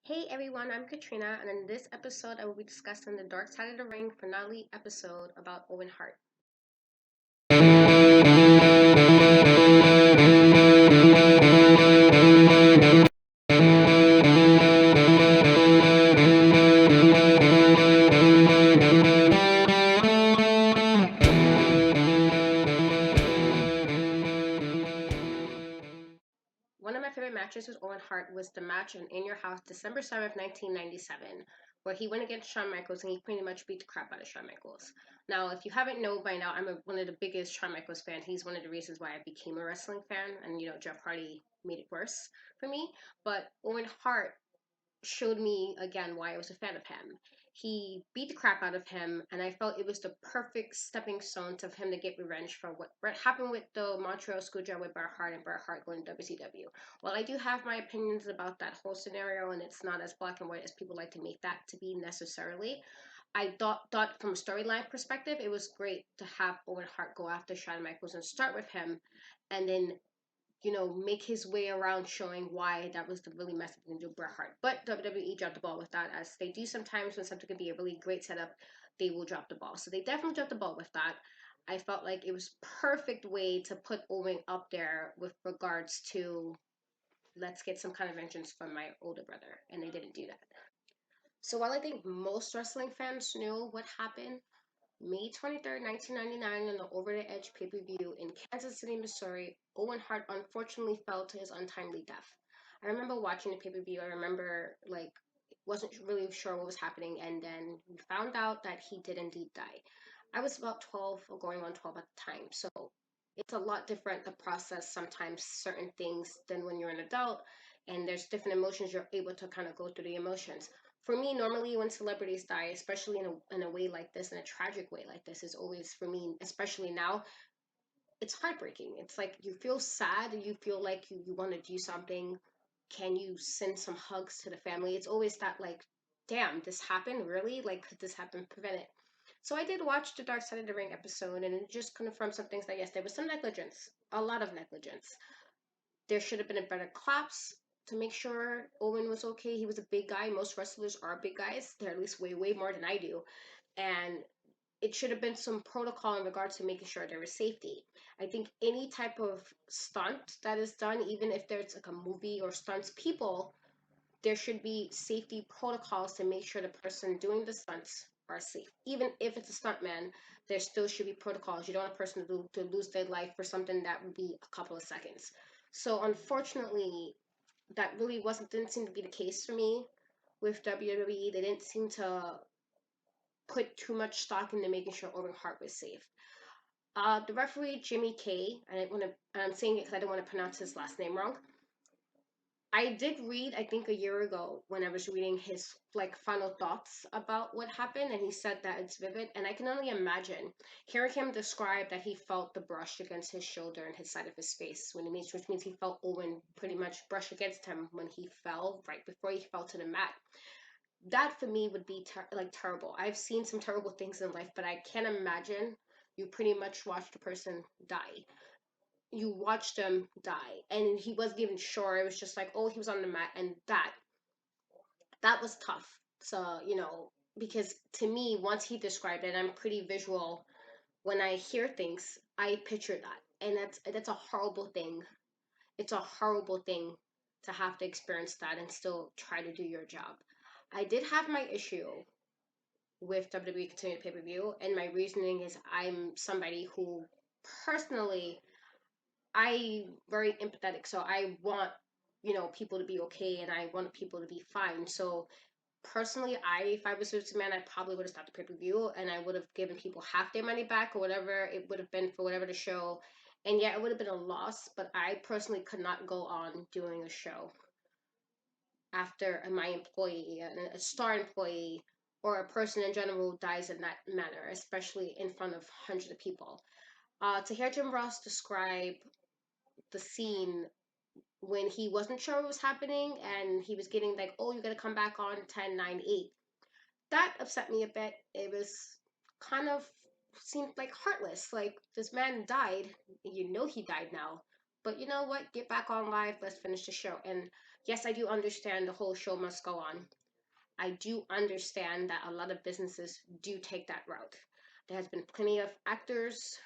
Hey everyone, I'm Katrina, and in this episode, I will be discussing the Dark Side of the Ring finale episode about Owen Hart. One of my favorite matches with Owen Hart was the match on In Your House, December 7th, 1997, where he went against Shawn Michaels and he pretty much beat the crap out of Shawn Michaels. Now, if you haven't known by now, one of the biggest Shawn Michaels fans. He's one of the reasons why I became a wrestling fan, and Jeff Hardy made it worse for me. But Owen Hart showed me again why I was a fan of him. He beat the crap out of him, and I felt it was the perfect stepping stone to him to get revenge for what happened with the Montreal Screwjob with Bret Hart and Bret Hart going to WCW. While I do have my opinions about that whole scenario, and it's not as black and white as people like to make that to be necessarily, I thought from a storyline perspective, it was great to have Owen Hart go after Shawn Michaels and start with him, and then make his way around showing why that was the really messed up thing to do Bret Hart. But WWE dropped the ball with that, as they do sometimes when something could be a really great setup, they will drop the ball. So they definitely dropped the ball with that. I felt like it was perfect way to put Owen up there with regards to let's get some kind of vengeance from my older brother, and they didn't do that. So while I think most wrestling fans knew what happened, May 23rd, 1999, in the Over the Edge pay per view in Kansas City, Missouri, Owen Hart unfortunately fell to his untimely death. I remember watching the pay per view. I remember, wasn't really sure what was happening, and then we found out that he did indeed die. I was about 12 or going on 12 at the time, so it's a lot different to process sometimes certain things than when you're an adult, and there's different emotions you're able to kind of go through the emotions. For me, normally when celebrities die, especially in a way like this, in a tragic way like this, is always for me, especially now, it's heartbreaking. It's like you feel sad, you feel like you want to do something. Can you send some hugs to the family? It's always that, like, damn, this happened, really? Like, could this happen prevent it? So I did watch the Dark Side of the Ring episode, and it just confirmed some things that yes, there was some negligence, a lot of negligence. There should have been a better collapse to make sure Owen was okay. He was a big guy. Most wrestlers are big guys. They're at least way, way more than I do. And it should have been some protocol in regards to making sure there was safety. I think any type of stunt that is done, even if there's like a movie or stunts people, there should be safety protocols to make sure the person doing the stunts are safe. Even if it's a stuntman, there still should be protocols. You don't want a person to lose their life for something that would be a couple of seconds. So unfortunately, that really didn't seem to be the case for me with WWE. They didn't seem to put too much stock into making sure Owen Hart was safe. The referee Jimmy K, I'm saying it because I don't want to pronounce his last name wrong. I did read, I think a year ago, when I was reading his final thoughts about what happened, and he said that it's vivid, and I can only imagine hearing him describe that he felt the brush against his shoulder and his side of his face, which means he felt Owen pretty much brush against him when he fell, right before he fell to the mat. That for me would be terrible. I've seen some terrible things in life, but I can't imagine you pretty much watched a person die. You watched him die, and he wasn't even sure. It was just like, oh, he was on the mat, and that was tough. So because to me, once he described it, I'm pretty visual. When I hear things, I picture that, and that's a horrible thing. It's a horrible thing to have to experience that and still try to do your job. I did have my issue with WWE continuing pay per view, and my reasoning is I'm somebody who personally I very empathetic, so I want people to be okay, and I want people to be fine. So personally, if I was Vince McMahon, I probably would have stopped the pay per view, and I would have given people half their money back or whatever it would have been for whatever the show. And yeah, it would have been a loss, but I personally could not go on doing a show after my employee, a star employee, or a person in general dies in that manner, especially in front of hundreds of people. To hear Jim Ross describe the scene when he wasn't sure what was happening and he was getting like, oh, you got to come back on 10, 9, 8. That upset me a bit. It was kind of seemed like heartless. Like, this man died. You know he died now. But you know what? Get back on live. Let's finish the show. And yes, I do understand the whole show must go on. I do understand that a lot of businesses do take that route. There has been plenty of actors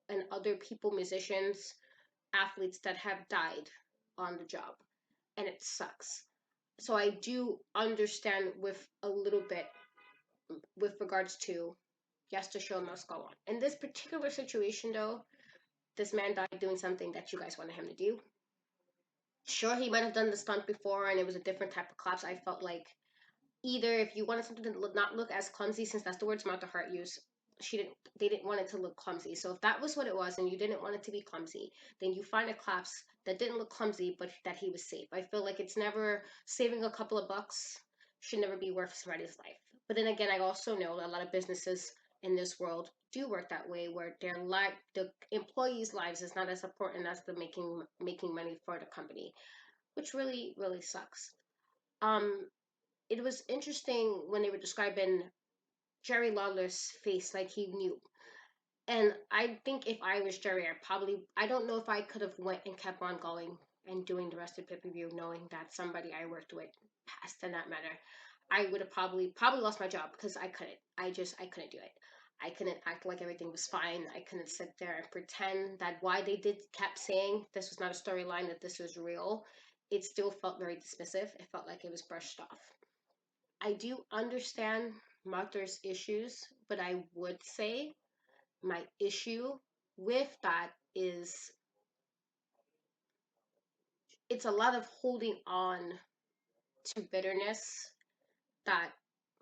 and other people, musicians, athletes that have died on the job, and it sucks. So I do understand with a little bit with regards to yes, the show must go on. In this particular situation, though, this man died doing something that you guys wanted him to do. Sure, he might have done the stunt before, and it was a different type of collapse. I felt like either if you wanted something to not look as clumsy, since that's the word Samantha Hart used, they didn't want it to look clumsy. So if that was what it was and you didn't want it to be clumsy, then you find a collapse that didn't look clumsy but that he was safe. I feel like it's never saving a couple of bucks should never be worth somebody's life. But then again, I also know that a lot of businesses in this world do work that way, where the employees' lives is not as important as the making money for the company, which really sucks. Um, it was interesting when they were describing Jerry Lawler's face like he knew. And I think if I was Jerry, I don't know if I could have went and kept on going and doing the rest of the pay-per-view knowing that somebody I worked with passed in that manner. I would have probably lost my job because I couldn't. I couldn't do it. I couldn't act like everything was fine. I couldn't sit there and pretend that why they did kept saying this was not a storyline, that this was real. It still felt very dismissive. It felt like it was brushed off. I do understand Martha's issues, but I would say my issue with that is it's a lot of holding on to bitterness that,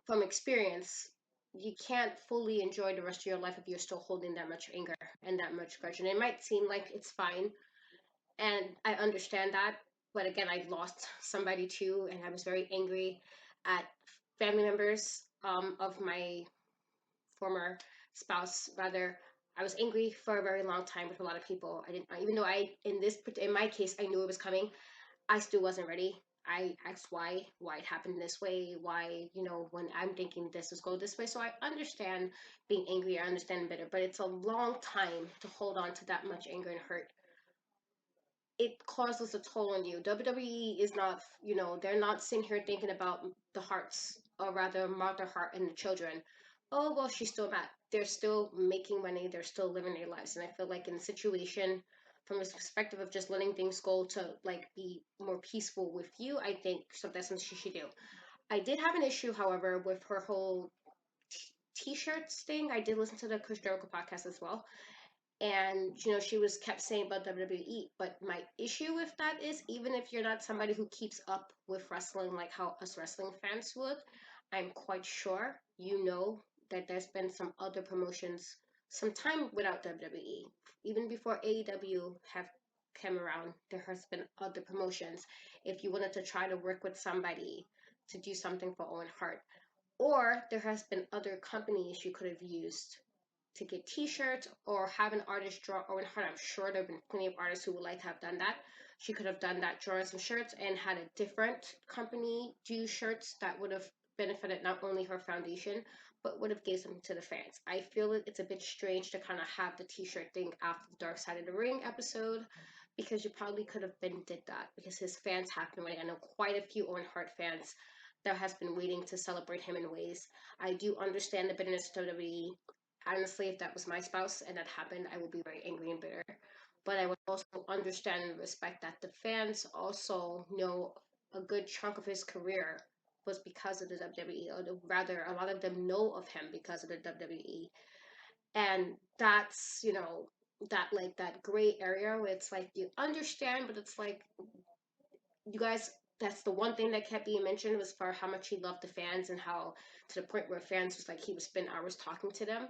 from experience, you can't fully enjoy the rest of your life if you're still holding that much anger and that much grudge. And it might seem like it's fine, and I understand that, but again, I lost somebody too, and I was very angry at family members of my former spouse. Rather, I was angry for a very long time with a lot of people. I didn't, even though in my case, I knew it was coming. I still wasn't ready. I asked why it happened this way, why, when I'm thinking this was go this way. So I understand being angry, I understand bitter, but it's a long time to hold on to that much anger and hurt. It causes a toll on you. WWE is not, they're not sitting here thinking about the Hearts, or rather Martha Hart and the children. Oh, well, she's still mad. They're still making money. They're still living their lives. And I feel like in the situation, from a perspective of just letting things go to like be more peaceful with you, I think so that's what she should do. I did have an issue, however, with her whole t-shirts thing. I did listen to the Chris Jericho podcast as well, and she was kept saying about WWE. But my issue with that is, even if you're not somebody who keeps up with wrestling like how us wrestling fans would, I'm quite sure that there's been some other promotions some time without WWE. Even before AEW have come around, there has been other promotions. If you wanted to try to work with somebody to do something for Owen Hart, or there has been other companies you could have used to get t-shirts or have an artist draw Owen Hart. I'm sure there have been plenty of artists who would like to have done that. She could have done that, drawn some shirts, and had a different company do shirts that would have benefited not only her foundation, but would have gave something to the fans. I feel it's a bit strange to kind of have the t-shirt thing after the Dark Side of the Ring episode, because you probably could have been did that, because his fans have been waiting. I know quite a few Owen Hart fans that has been waiting to celebrate him in ways. I do understand the bitterness of WWE. Honestly, if that was my spouse and that happened, I would be very angry and bitter. But I would also understand and respect that the fans also know a good chunk of his career was because of the WWE, or rather, a lot of them know of him because of the WWE. And that's, that gray area where it's like you understand, but it's like you guys, that's the one thing that kept being mentioned, was for how much he loved the fans, and how to the point where fans was like he would spend hours talking to them.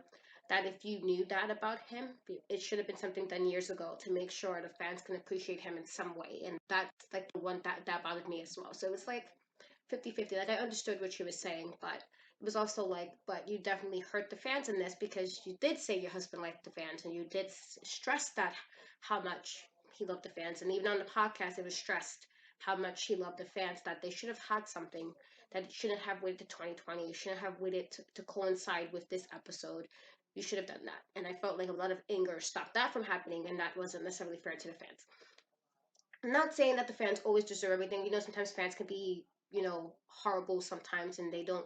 That if you knew that about him, it should have been something done years ago to make sure the fans can appreciate him in some way. And that's like the one that bothered me as well. So it was like 50-50. Like, I understood what she was saying, but it was also like, but you definitely hurt the fans in this, because you did say your husband liked the fans, and you did stress that how much he loved the fans. And even on the podcast, it was stressed how much he loved the fans, that they should have had something, that it shouldn't have waited to 2020. You shouldn't have waited to coincide with this episode. You should have done that. And I felt like a lot of anger stopped that from happening, and that wasn't necessarily fair to the fans. I'm not saying that the fans always deserve everything. Sometimes fans can be, horrible sometimes, and they don't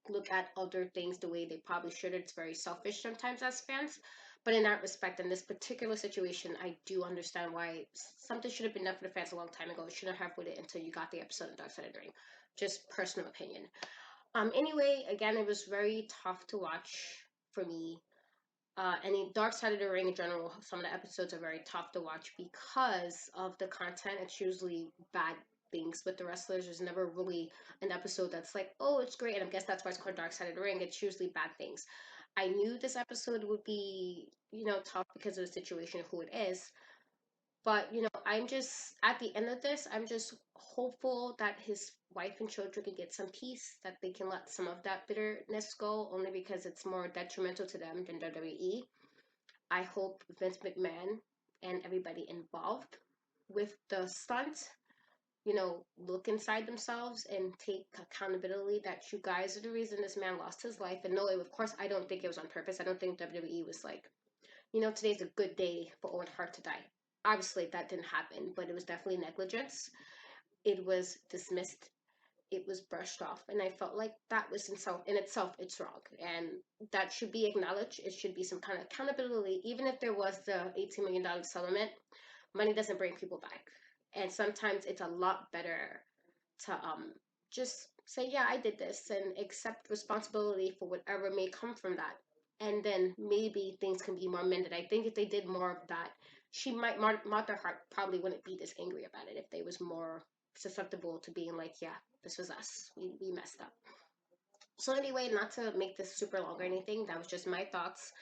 look at other things the way they probably should. It's very selfish sometimes as fans. But in that respect, in this particular situation, I do understand why something should have been done for the fans a long time ago. It shouldn't have waited until you got the episode of Dark Side of the Ring. Just personal opinion. Anyway, again, it was very tough to watch for me. Any Dark Side of the Ring in general, some of the episodes are very tough to watch because of the content. It's usually bad things with the wrestlers. There's never really an episode that's like, oh, it's great. And I guess that's why it's called Dark Side of the Ring. It's usually bad things. I knew this episode would be, tough because of the situation of who it is. But, I'm just, at the end of this, I'm just hopeful that his wife and children can get some peace, that they can let some of that bitterness go, only because it's more detrimental to them than WWE. I hope Vince McMahon and everybody involved with the stunt, look inside themselves and take accountability that you guys are the reason this man lost his life. And no, of course, I don't think it was on purpose. I don't think WWE was like, today's a good day for Owen Hart to die. Obviously, that didn't happen, but it was definitely negligence. It was dismissed. It was brushed off, and I felt like that was in itself, it's wrong, and that should be acknowledged. It should be some kind of accountability, even if there was the $18 million settlement. Money doesn't bring people back, and sometimes it's a lot better to just say, yeah, I did this, and accept responsibility for whatever may come from that. And then maybe things can be more mended. I think if they did more of that, Martha Hart probably wouldn't be this angry about it if they was more susceptible to being like, yeah, this was us. We messed up. So anyway, not to make this super long or anything, that was just my thoughts.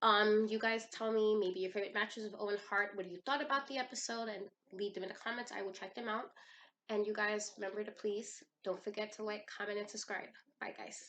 You guys tell me maybe your favorite matches of Owen Hart, what you thought about the episode, and leave them in the comments. I will check them out. And you guys remember to please don't forget to like, comment, and subscribe. Bye, guys.